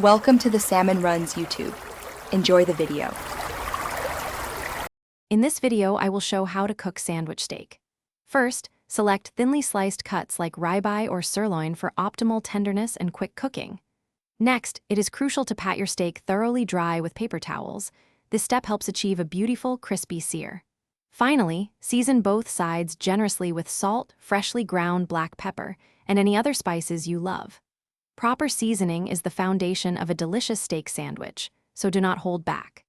Welcome to the Salmon Runs YouTube. Enjoy the video. In this video, I will show how to cook sandwich steak. First, select thinly sliced cuts like ribeye or sirloin for optimal tenderness and quick cooking. Next, it is crucial to pat your steak thoroughly dry with paper towels. This step helps achieve a beautiful, crispy sear. Finally, season both sides generously with salt, freshly ground black pepper, and any other spices you love. Proper seasoning is the foundation of a delicious steak sandwich, so do not hold back.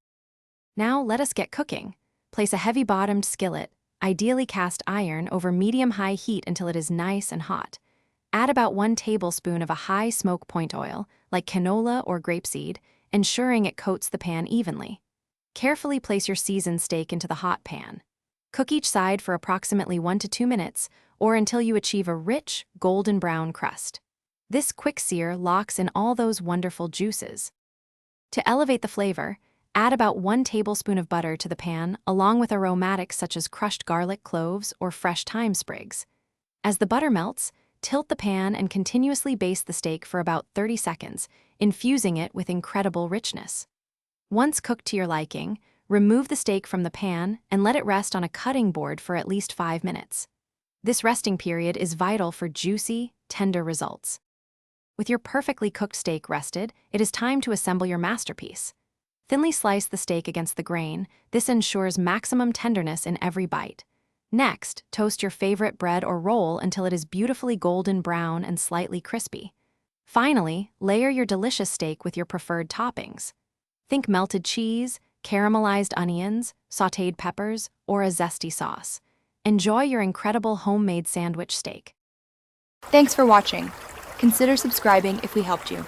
Now let us get cooking. Place a heavy-bottomed skillet, ideally cast iron, over medium-high heat until it is nice and hot. Add about 1 tablespoon of a high smoke point oil, like canola or grapeseed, ensuring it coats the pan evenly. Carefully place your seasoned steak into the hot pan. Cook each side for approximately 1 to 2 minutes, or until you achieve a rich, golden brown crust. This quick sear locks in all those wonderful juices. To elevate the flavor, add about 1 tablespoon of butter to the pan, along with aromatics such as crushed garlic cloves or fresh thyme sprigs. As the butter melts, tilt the pan and continuously baste the steak for about 30 seconds, infusing it with incredible richness. Once cooked to your liking, remove the steak from the pan and let it rest on a cutting board for at least 5 minutes. This resting period is vital for juicy, tender results. With your perfectly cooked steak rested, it is time to assemble your masterpiece. Thinly slice the steak against the grain. This ensures maximum tenderness in every bite. Next, toast your favorite bread or roll until it is beautifully golden brown and slightly crispy. Finally, layer your delicious steak with your preferred toppings. Think melted cheese, caramelized onions, sautéed peppers, or a zesty sauce. Enjoy your incredible homemade sandwich steak. Thanks for watching. Consider subscribing if we helped you.